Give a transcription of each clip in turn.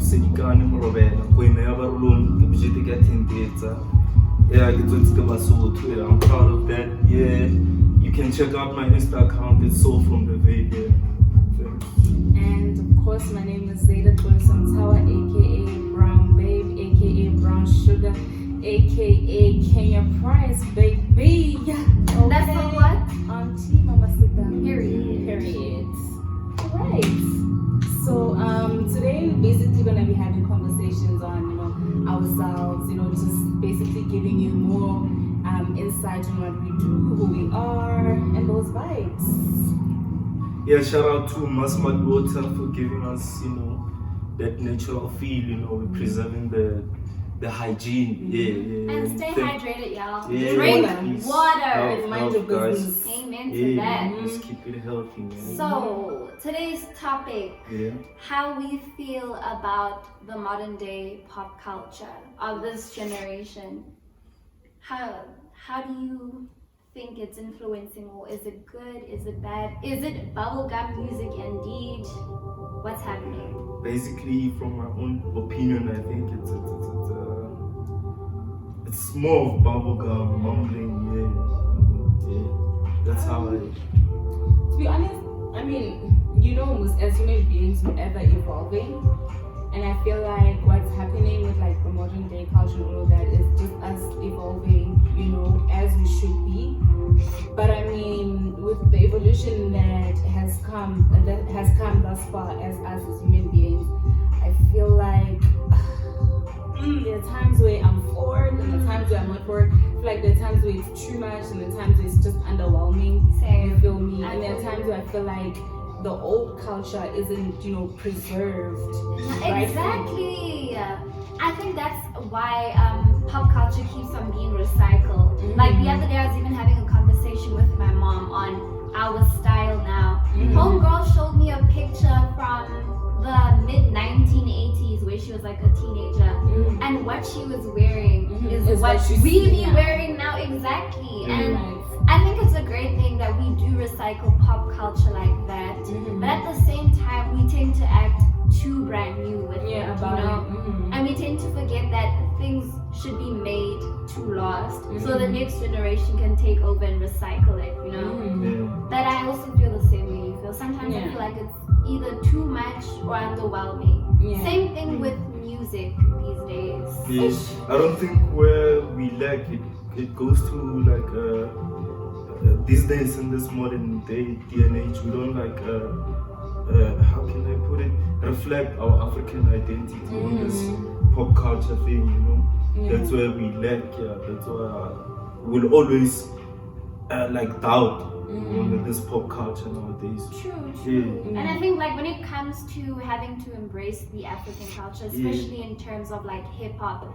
Sedikane Morobela, Queen Avalon, Capjeti Gatindiza. Yeah, yeah, I'm proud of that. Yeah, you can check out my Insta account, it's Soul from the Vape. Yeah. And of course, my name is Zayda Tower, aka Brown Babe, aka Brown Sugar, aka Kenya Price, baby. Okay. That's the what? Auntie Mama Sita. Period. Alright. So today we're basically gonna be having conversations on ourselves, just basically giving you more insight on what we do, who we are, and those vibes. Yeah, shout out to Masmad Water for giving us, that natural feel, we're preserving the hygiene. Yeah. And stay hydrated, y'all. Yeah, Drink water. Mind your guys. business. Amen to that. Just keep it healthy, man. So, today's topic, Yeah. how we feel about the modern day pop culture of this generation. How do you think it's influencing, or is it good? Is it bad? Is it bubblegum music indeed? What's happening? Basically, from my own opinion, I think it's more of bubblegum mumbling. Yeah. That's how I. To be honest, I mean, as human beings, we're ever evolving, and I feel like what's happening with like the modern day culture and all of that is just us evolving, as we should be. But I mean, with the evolution that has come thus far as us as human beings, I feel like there are times where I'm for it, and there are times where I'm not for it. I feel like there are times where it's too much, and there are times where it's just underwhelming. Same. You feel me? And there are times where I feel like the old culture isn't, preserved. Exactly. I think that's why pop culture keeps on being recycled. Like the other day, I was even having a conversation with my mom on our style now. Homegirl showed me a picture from the mid-1980s where she was like a teenager, and what she was wearing is what we be wearing now. Exactly. And I think it's a great thing that we do recycle pop culture like that, but at the same time we tend to act too brand new with it, and we tend to forget that things should be made to last, so the next generation can take over and recycle it, But I also feel the same way you feel. Sometimes I feel like it's either too much or underwhelming. Same thing with music these days. Yes, I don't think where we lack it goes to like these days in this modern day and age, we don't like how can I put it, reflect our African identity on this pop culture thing, That's where we lack. That's why we'll always like doubt this pop culture nowadays. True. And I think like when it comes to having to embrace the African culture, especially in terms of like hip-hop,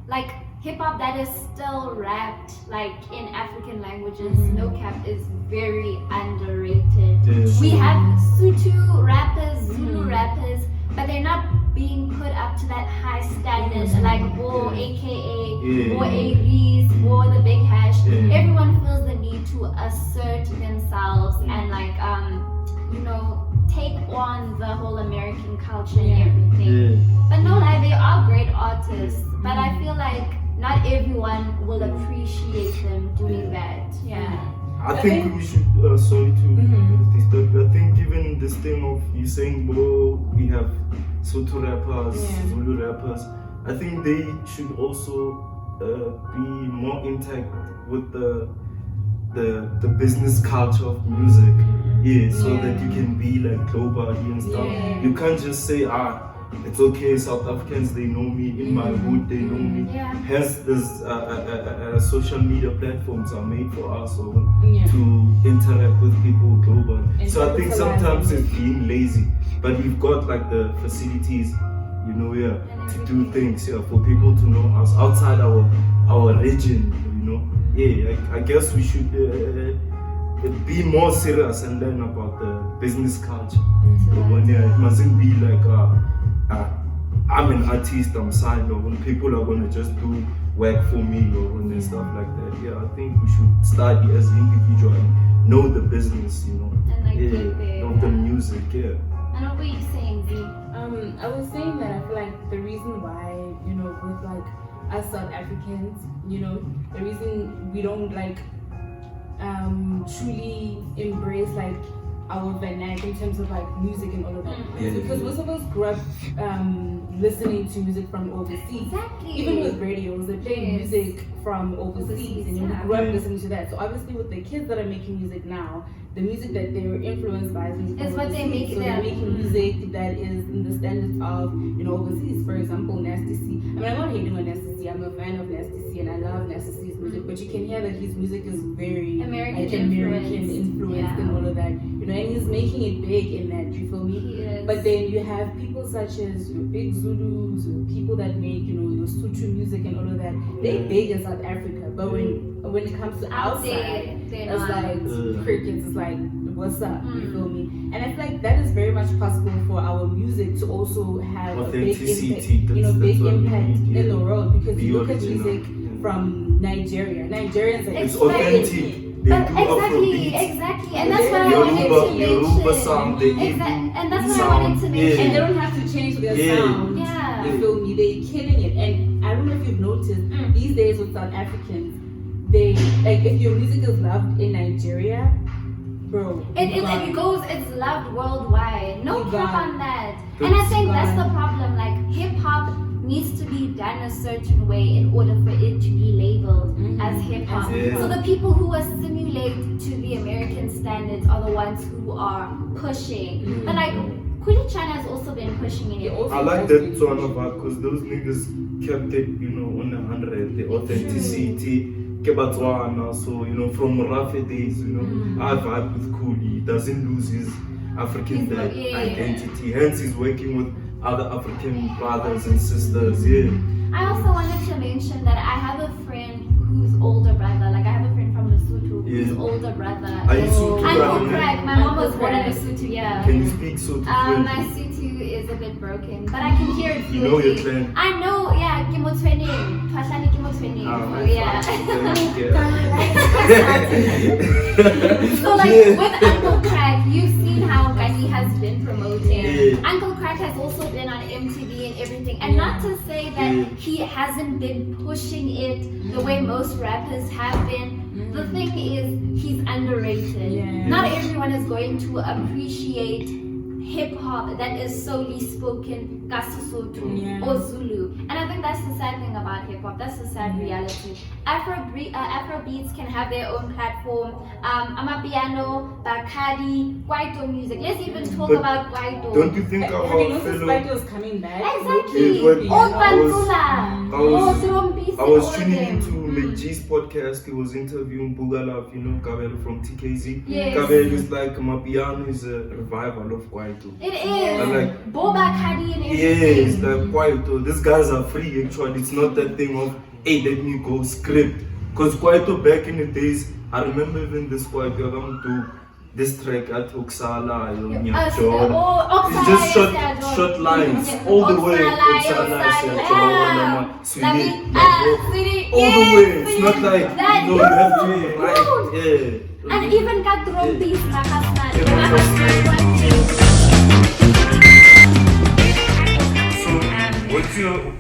like hip-hop that is still rapped like in African languages, no cap, is very underrated. We have Sutu rappers, Zulu rappers, but they're not being put up to that high standard, like Bo, aka Bo Aries, Bo the Big Hash. Everyone feels the need to assert themselves and like take on the whole American culture and everything. But no lie, they are great artists, but I feel like not everyone will appreciate them doing that. I think we should sorry to disturb you. I think even this thing of you saying, we have Soto rappers, Zulu rappers, I think they should also be more intact with the business culture of music. So that you can be like global and stuff. You can't just say, it's okay, South Africans, they know me, in my hood, they know me. Hence, this social media platforms are made for us to interact with people globally. So I think sometimes it's being lazy, but we've got like the facilities, to do things, for people to know us outside our region, I guess we should be more serious and learn about the business culture. It mustn't be like I'm an artist, I'm signed, or when people are gonna just do work for me or stuff like that. I think we should study as an individual and know the business, and like of the music. And what were you saying, Z? I was saying that I feel like the reason why, with like us South Africans, the reason we don't like truly embrace like our vernacular in terms of like music and all of that. It's because most of us grew up listening to music from overseas. Exactly. Even with radios, they play music from overseas, and we grew up listening to that. So obviously, with the kids that are making music now, the music that they were influenced by is music from what they overseas. make So they're making music that is in the standards of overseas. For example, Nasty C. I mean, I'm not hating on Nasty C. I'm a fan of Nasty C, and I love Nasty C's music. But you can hear that his music is very American influenced and all of that. And he's making it big in that. You feel me? He is. But then you have people such as your Big Zulus, or people that make your Sutu music and all of that. They're big in South Africa, but when it comes to outside, they're it's not. like crickets. It's like, what's up? You feel me? And I feel like that is very much possible for our music to also have a big Authenticity, impact, that's what we impact need, in the world. Because The you look at original, music from Nigeria. Nigerians are It's Exactly. authentic. They do Afrobeats. Exactly. And that's what I wanted to Yoruba mention. sound, they And that's what I wanted to mention. and they don't have to change their sound. Yeah. You feel me? They're killing it. And I don't know if you've noticed these days with South Africans, they like if your music is loved in Nigeria, bro. It's loved worldwide. No You cap got on that. And I That's think that's right. the problem. Like hip hop needs to be done a certain way in order for it to be labeled as hip hop. Yeah. So the people who assimilate to the American standards are the ones who are pushing. But like Kuli China has also been pushing in it. I like that one about because those niggas kept it, on the 100, the authenticity. Kebatwana, so from rough days, I vibe with Cooley, he doesn't lose his African identity. Hence, he's working with other African brothers and sisters. Yeah. I also wanted to mention that I have a friend whose older brother, like I have a friend from Lesotho whose older brother. Are you Sotho Uncle brother? Craig. My mom was Uncle born in Craig. Lesotho, yeah. Can you speak Sotho My fluently? Sotho is a bit broken, but I can hear it You know your fluently. clan? I know, yeah, Kimotweni. Twashani Kimotweni. Yeah. So like with Uncle Craig, you've seen how Gani has been promoting. Yeah. Uncle Craig has also been on MTV and everything. And not to say that he hasn't been pushing it the way most rappers have been. The thing is, he's underrated. Yeah. Not everyone is going to appreciate hip hop that is solely spoken Kasesotho or Zulu. And I think that's the sad thing about hip hop. That's the sad reality. Afro beats can have their own platform. Amapiano, Bacardi, Kwaito music. Let's even talk But about Kwaito. Don't you think Have you our noticed fellow... Kwaito is coming back? Exactly. Yeah, but Old I was- Bantula. I was- Trompisi, I was all of tuning them. into McG's podcast. He was interviewing Bugalav, Kabelo from TKZ. Yes. Kabelo is like, Mapiano is a revival of Kwaito. It I is. like- Boba Kadi and Yeah, everything. it's like Kwaito. These guys are free actually. It's not that thing of, hey, let me go script. Because Kwaito back in the days, I remember even this Kwaito, I'm going to do this track at Oksala, It's just short lines. All the way. Oksala, Sweetie. All the way. It's not like, you have to write. Yeah. And even got Trompis,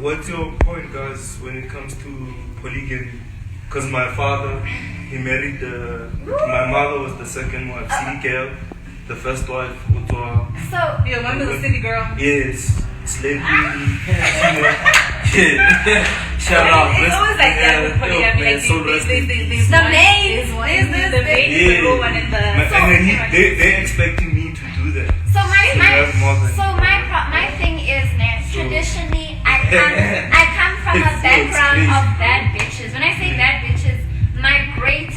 What's your point, guys, when it comes to polygamy? Because my father, he married my mother was the second wife, City Girl, the first wife, Utwa. So, Your mom is a city girl. Yes, slave yeah. Shout out. It's always like that with polygamy. Like these the maid is the maid is the low one in the. And then they're expecting me to do that. So my thing is traditionally I come from a background of bad bitches. When I say bad bitches, my great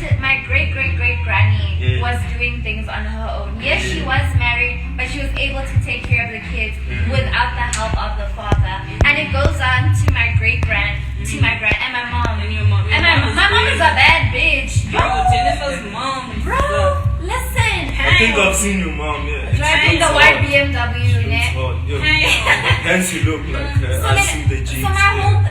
granny was doing things on her own. Yes, she was married, but she was able to take care of the kids without the help of the father. And it goes on to my great grand, and my mom. And your mom. And my mom is a bad bitch. Bro, Jennifer's mom. Bro, listen. I think I've seen your mom, yeah. Driving the white BMW, It's hot, yeah. Hence you look like her. I see the jeans.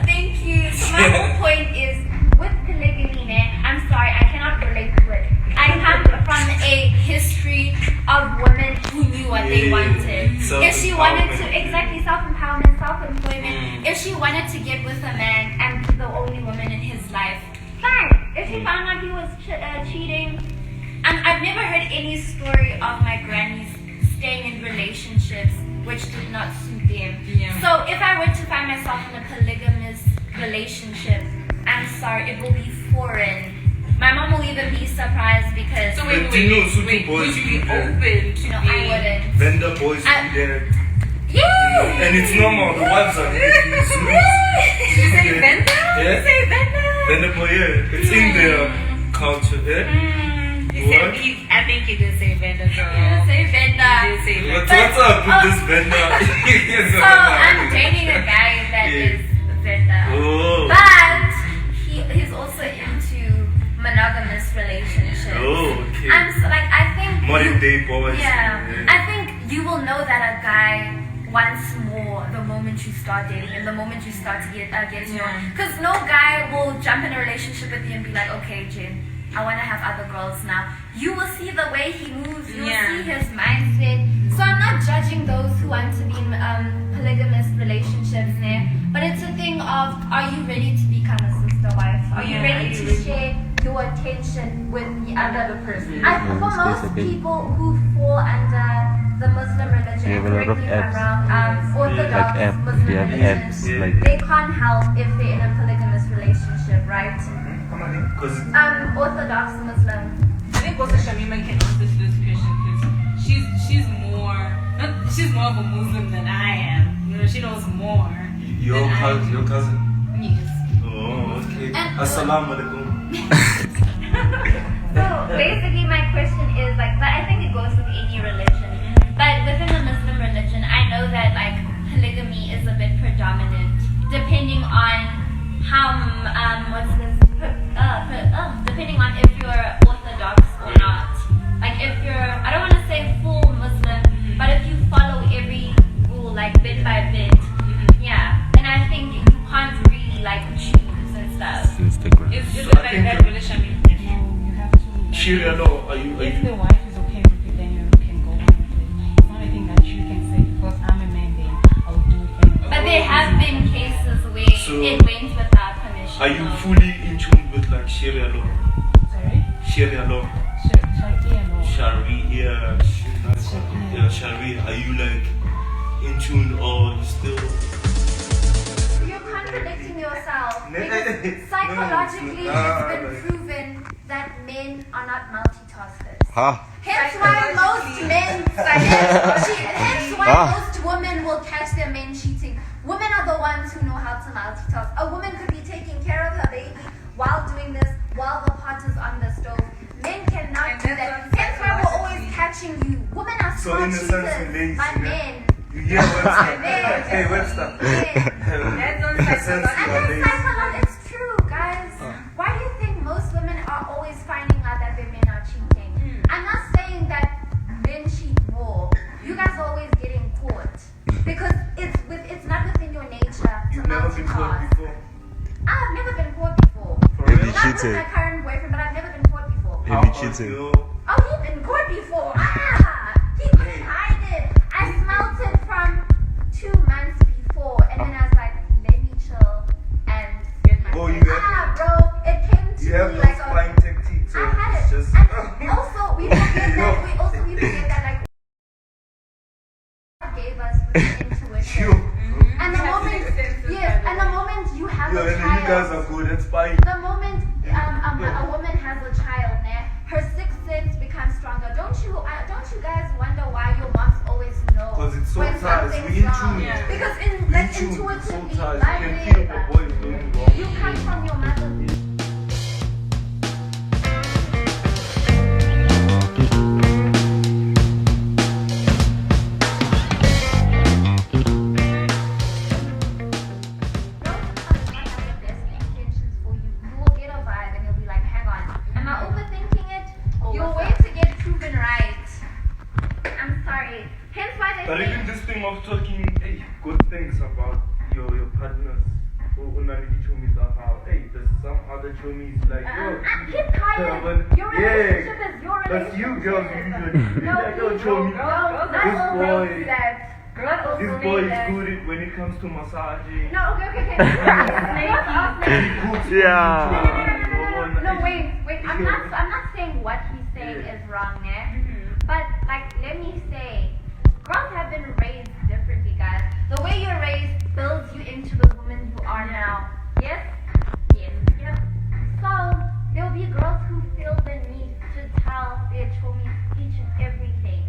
Thank you. So my whole point is with polygamy, I'm sorry, I cannot relate to it. I come from a history of women who knew what they wanted. If she wanted to, exactly, self-empowerment, self-employment. If she wanted to get with a man and be the only woman in his life, fine. If she found out he was cheating, I've never heard any story of my grannies staying in relationships which did not suit them. Yeah. So if I were to find myself in a polygamous relationship, I'm sorry, it will be foreign. My mom will even be surprised because So But do you know Sutu wait, boys would you be do that? open to no, I being- wouldn't. Vendor boys do that. Yeah. And it's normal, the wives are making Did you say Venda? Yeah. Say Venda? Vendor boy, yeah. It's in their culture, yeah? You said What? I think you did say Venda, girl. Say You Venda. did say Venda. What's up with this vendor? So I'm dating a guy that is Venda. Oh. But he's also into monogamous relationships. Oh, okay. I'm so, like, I think Modern day boys. yeah, I think you will know that a guy wants more the moment you start dating and the moment you start to get to know. Because no guy will jump in a relationship with you and be like, okay, Jen, I want to have other girls now. You will see the way he moves. You will see his mindset. So I'm not judging those who want to be in polygamous relationships there. But it's a thing of, are you ready to become a sister wife? Are you ready to share your attention with the other person? For most people who fall under the Muslim religion, We have a lot of correct me if I'm apps. wrong, Orthodox Like app, Muslim we have religion, apps like they can't help if they're in a polygamous relationship, right? Because Orthodox Muslim. I think also Shamima can answer to this question because she's more of a Muslim than I am. You know, she knows more. your than I do. cousin. Yes. Oh, okay. And- Assalamu alaikum. So basically my question is like, but I think it goes with any religion. But within the Muslim religion, I know that like polygamy is a bit predominant, depending on how depending on if you're Orthodox or not. Like if you're, I don't want to say full Muslim, but if you follow every rule like bit by bit, yeah, then I think you can't really like choose and stuff. Instagram. Is it So like I think that with the Shamima? You have to. Sharia law, are you If the wife is okay with it, then you can go on with it. It's not anything that you can say because I'm a man, then I'll do it anyway. But there have been cases where So- it went without permission. Are you fully in tune with like Sharia law? Sorry? Sharia law. Sharia law. Sharia. Are you like in tune or you still? You're contradicting yourself. No, Because psychologically, no, it's been no. proven that men are not multitaskers. Huh? Hence why most men, hence why most women will catch their men cheating. Women are the ones who know how to multitask. A woman could be taking care of her baby while doing this, while the pot is on the stove. Men cannot do that. Hence why we're always catching you. Women are So smart in a sense, you're cheaters. lazy, But yeah? men. You hear Webster? Men. Hey Webster. Men. That's on In a sense, you And are then lazy. psychology, it's true, guys. Why do you think most women are always finding out that their men are cheating? I'm not saying that men cheat more. You guys are always getting caught because it's not within your nature to You've never been caught multitask. before. I've never been caught before. Have you Not with cheated? my current boyfriend, but I've never been caught before. Have you How cheated? about you? Oh, he's been caught before. He couldn't hide it. I smelt it from 2 months before, and then I was like, let me chill and get my. Oh, you have bro, it came to You have me those like a. flying techniques. So I had it's it. just. And also, we forget Yo. that. We forget that like God gave us intuition. Yo. And the moment, yes, and the moment you have Yo, a and then you guys child, are good at spying. the moment a woman has a child, her sixth sense becomes stronger. Don't you guys wonder why your moms always know 'Cause it's so when tight, something's we in wrong? tune. Because We like tune, so intuitively, tight. like You can feel the babe, boy is doing wrong. you come from your mother. But even this thing of talking good things about your partners, there's some other chomies like, yo, Keep quiet. but- Your yeah, relationship is your but you relationship. girls usually, No, like, yo, please, chomi, no, not this all boy, girls do that. Girls also This boy make is that. good when it comes to massaging. No, okay. No, wait. I'm not saying what he's saying is wrong, eh? But like, let me say, girls have been raised differently, guys. The way you're raised builds you into the woman you are now. Yes. Yep. So there'll be girls who feel the need to tell their chomis each and everything,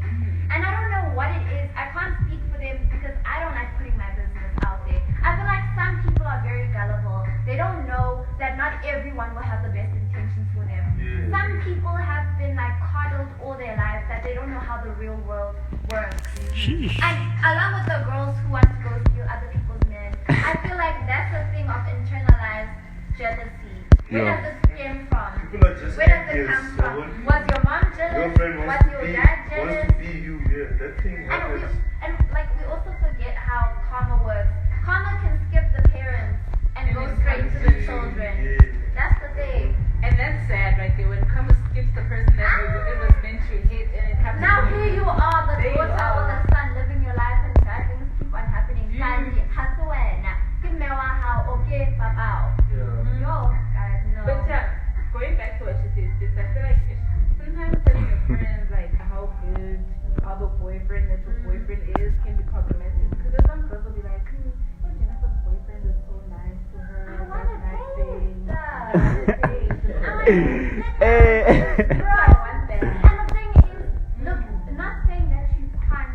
and I don't know what it is. I can't speak for them because I don't like putting my business out there. I feel like some people are very gullible. They don't know that not everyone will have the best intentions for them. Yeah. Some people have been like coddled all their lives that they don't know how the real world works. And along with the girls who want to go steal other people's men, I feel like that's a thing of internalized jealousy. Where does it stem from? People are just Where does it envious. come So from? when Was your mom jealous? your friend Was wants your to be, dad wants jealous? to be you, yeah, that thing And happens. we also forget how karma works. Karma can skip the parents and go straight to the children. Yeah. That's the thing. And that's sad right there when karma skips the person that it was meant to hit and it happens. Now here you are, the There you daughter or are. the son, living your life and bad things keep on happening. Sadly, hasuena. Give me one how okay, papa. Yeah. Yo, guys, no. But going back to what she said, I feel like sometimes telling your friends like how good the boyfriend that your boyfriend is can be problematic because there's some girls will be like, Jennifer's boyfriend is so nice to her. I wanna does nice taste things. that. So I want that. And the thing is, look, not saying that you can't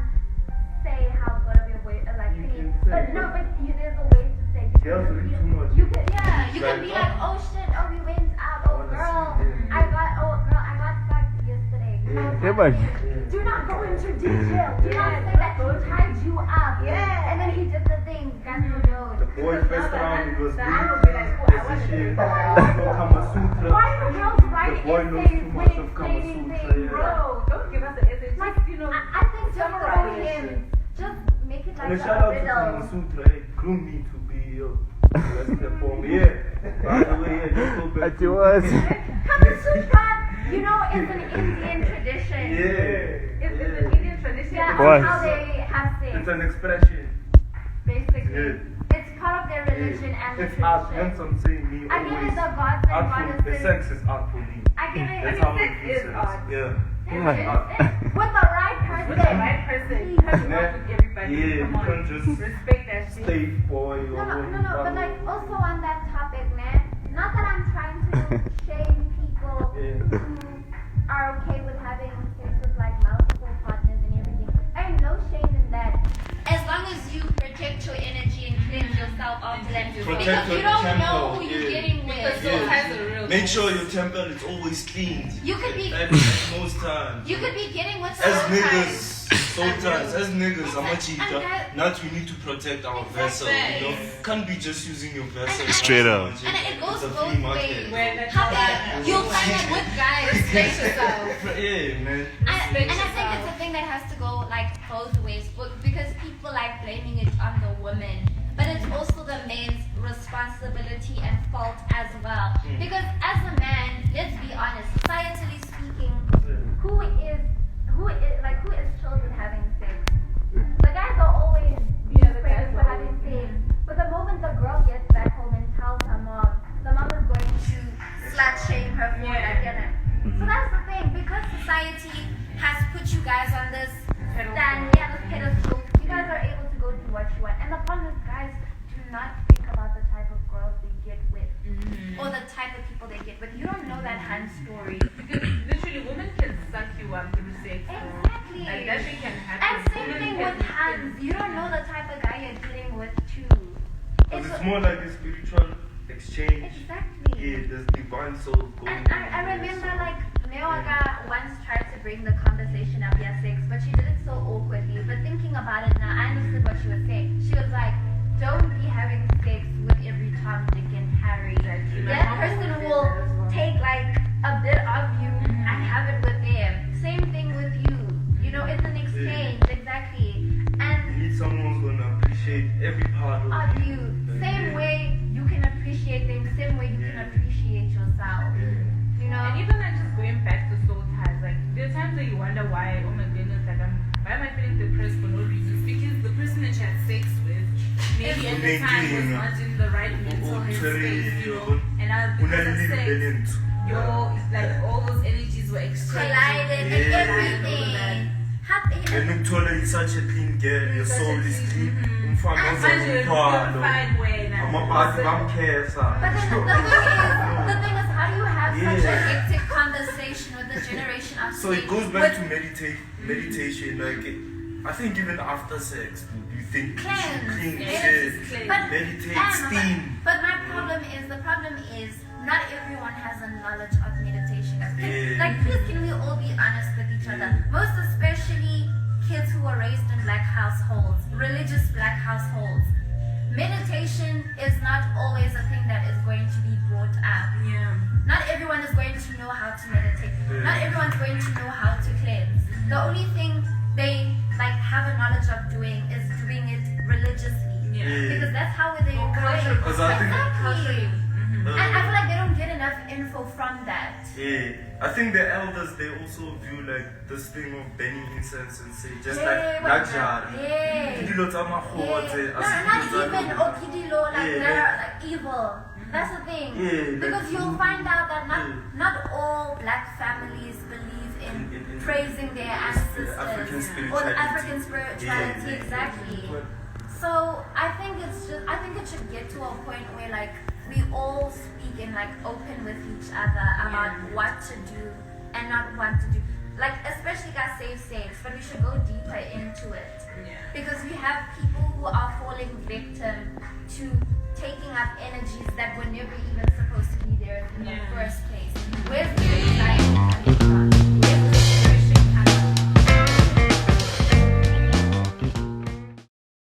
say how good of your boyfriend, like, You Penny, can say. but no, but there's a way to say. Girls read too much. You can, yeah, you can Like, be like, oh shit, oh we went out, oh wanna girl, see them. I got fucked yesterday. You know, Yeah, but do not go into detail. Do not say that he tied you up. Yeah. And then he did the thing, got no The nose. boy first round, it was So big. I will be like, oh, I That's want the to shit. do that. No Kama Sutra. Why do girls write The boy knows essays too much of with Kama explaining Sutra, things? yeah. Bro, don't give us the essay. Like, Just, you know, I think just throw summarize him. Just make it like And a a shout out to Kama riddle. Sutra. Hey, groom me to be your best performer. Yeah. By the way, yeah, just go back. It was. Kama Sutra, you know, it's an Indian tradition. Yeah. it's an Indian tradition. Yeah, What? how they have sex, It's an expression. basically. Yeah. It's part of their religion and the It's art. tradition. Hence I'm saying me I give it always. the gods and Artful. The goddesses. sex is art for me. I give it That's the how sex it is is. art. Yeah. with the right person. With the right person, you have to work with everybody. Yeah, Come you on. can't just Respect that shit. State boy or No, but like also on that topic, man. Not that I'm trying to shame people Yeah. who are okay with having sex with like multiple partners and everything. I am no shame in that. As long as you protect your energy and cleanse yourself after that. Protect Because your you don't temper, know who you're yeah. getting with. Because sometimes the real Make sure your temper is always clean. You could be At most times. you could be getting with As someone niggas, sometimes as niggas, I'm a And cheater. that- Not we need to protect our vessel. You know, can't be just using your vessel. Straight up. And it goes It's a both flea market. ways. Where that's How that you'll find that with guys. Respect yourself. Yeah, man. And I think yourself. it's a thing that has to go like both ways because people like blaming it on the woman, but it's also the man's responsibility and fault as well. Because as a man, let's be honest, societally speaking, who is children having sex? The guys are always Yeah, the praised guys for are having sex, but the moment the girl gets back home and tells her mom, the mom is going to slut shame her for Yeah. it. So that's the thing, because society has put you guys on this this pedestal, you guys are able to go do what you want. And the problem is guys do not think about the type of girls they get with or the type of people they get with. You don't know that Hans story. Because literally women can suck you up through sex. Exactly. Like that shit can happen. And same Women thing can- with Hans. You don't know the type of guy you're dealing with too. Because it's more like a spiritual exchange. Exactly. Yeah, there's divine soul going And I remember like Neoga once tried to bring the conversation up, yeah, sex, but she did it so awkwardly. But thinking about it now, I understood what she was saying. She was like, don't be having sex with every Tom, Dick, and Harry. That person will take like a bit of you and have it with them. Same thing with you. You know, it's an exchange, exactly. And You need someone who's gonna appreciate every part of of you, same way you can appreciate them, same way you can appreciate yourself. You know? And even like just going back to soul ties, like there are times that you wonder why, oh my goodness, like why am I feeling depressed for no reason? It's because the person maybe at the time was not in the right mental headspace, you know, and because of sex, like all those energies were exchanged. Collided and everything. And ukuthola is such a clean girl, your soul is clean. Umfana Manje, you'll uzomthwalo. find way now. Amabhadi bamkhesa. But then the thing is, how do you have such a hectic conversation with the generation of So it goes back to meditation. Like, I think even after sex, you think you should clean shit, meditate, steam. But my problem is, not everyone has a knowledge of meditation. Like, please can we all be honest with each other? Most especially kids who are raised in black households, religious black households. Meditation is not always a thing that is going to be brought up. Yeah. Not everyone is going to know how to meditate. Not everyone's going to know how to cleanse. The only thing they like have a knowledge of doing is doing it religiously. Yeah. Because that's how they encourage it. Because I think- Exactly. And I feel like they don't get enough info from that. Yeah, I think the elders, they also view like this thing of burning incense and say just like Najari. Yeah. Kidilo tsa makgotse, No, not even Okidilo, like Yeah. they're like evil. That's the thing. Yeah, Because like you'll food. find out that Yeah. not all black families believe in praising their ancestors African or spirituality. the African spirituality, Yeah. exactly. So I think it should get to a point where like we all speak and like open with each other about what to do and not what to do. Like especially got safe sex, but we should go deeper into it. Yeah. Because we have people who are falling victim to taking up energies that were never even supposed to